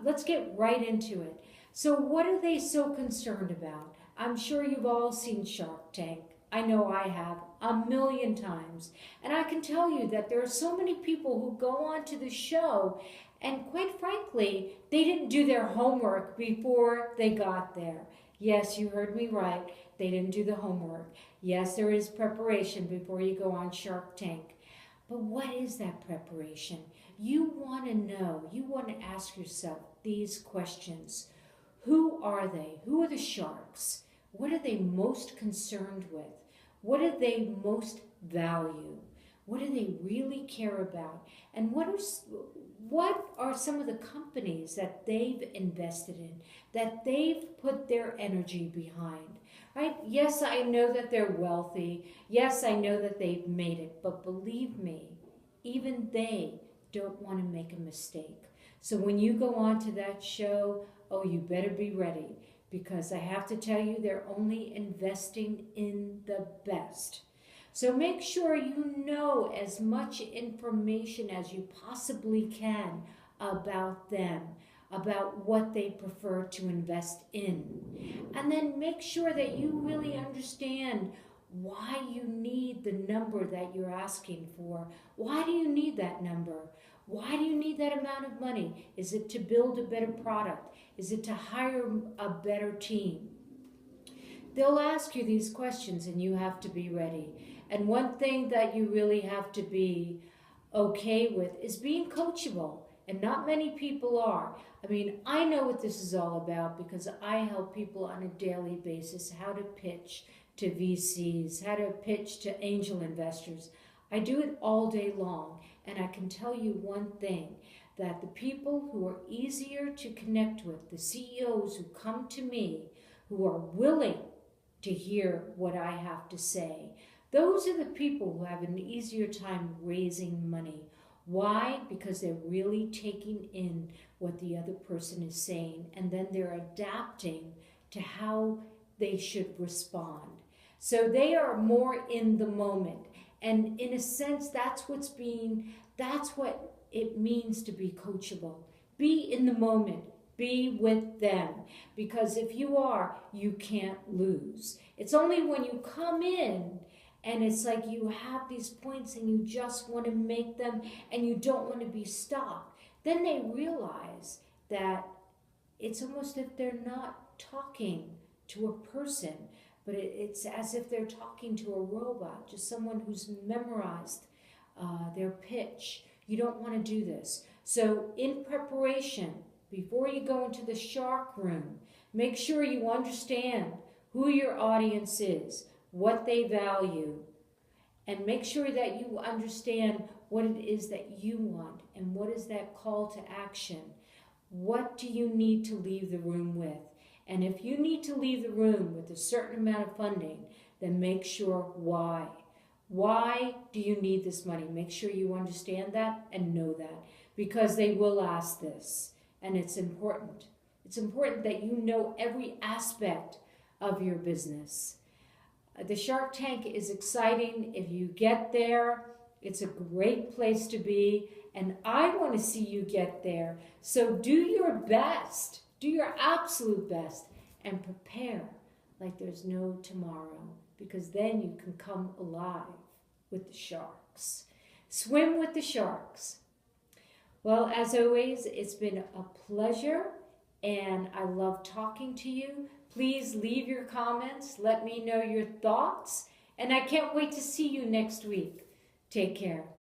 let's get right into it. So what are they so concerned about? I'm sure you've all seen Shark Tank. I know I have a million times. And I can tell you that there are so many people who go on to the show and quite frankly, they didn't do their homework before they got there. Yes, you heard me right. They didn't do the homework. Yes, there is preparation before you go on Shark Tank. But what is that preparation? You want to know, you want to ask yourself these questions. Who are they? Who are the sharks? What are they most concerned with? What do they most value? What do they really care about? And what are some of the companies that they've invested in, that they've put their energy behind? Right? Yes, I know that they're wealthy. Yes, I know that they've made it. But believe me, even they don't want to make a mistake. So when you go on to that show, oh, you better be ready, because I have to tell you, they're only investing in the best. So make sure you know as much information as you possibly can about them, about what they prefer to invest in. And then make sure that you really understand why you need the number that you're asking for. Why do you need that number? Why do you need that amount of money? Is it to build a better product? Is it to hire a better team? They'll ask you these questions and you have to be ready. And one thing that you really have to be okay with is being coachable. And not many people are. I mean, I know what this is all about because I help people on a daily basis how to pitch to VCs, how to pitch to angel investors. I do it all day long. And I can tell you one thing, that the people who are easier to connect with, the CEOs who come to me, who are willing to hear what I have to say, those are the people who have an easier time raising money. Why? Because they're really taking in what the other person is saying, and then they're adapting to how they should respond. So they are more in the moment. And in a sense, that's what it means to be coachable. Be in the moment. Be with them. Because if you are, you can't lose. It's only when you come in and it's like you have these points and you just want to make them and you don't want to be stopped. Then they realize that it's almost if they're not talking to a person, but it's as if they're talking to a robot, just someone who's memorized their pitch. You don't want to do this. So in preparation, before you go into the shark room, make sure you understand who your audience is, what they value, and make sure that you understand what it is that you want and what is that call to action. What do you need to leave the room with? And if you need to leave the room with a certain amount of funding, then make sure why. Why do you need this money? Make sure you understand that and know that, because they will ask this, and it's important. It's important that you know every aspect of your business. The Shark Tank is exciting. If you get there, it's a great place to be, and I want to see you get there. So do your best. Do your absolute best and prepare like there's no tomorrow, because then you can come alive with the sharks. Swim with the sharks. Well, as always, it's been a pleasure, and I love talking to you. Please leave your comments. Let me know your thoughts, and I can't wait to see you next week. Take care.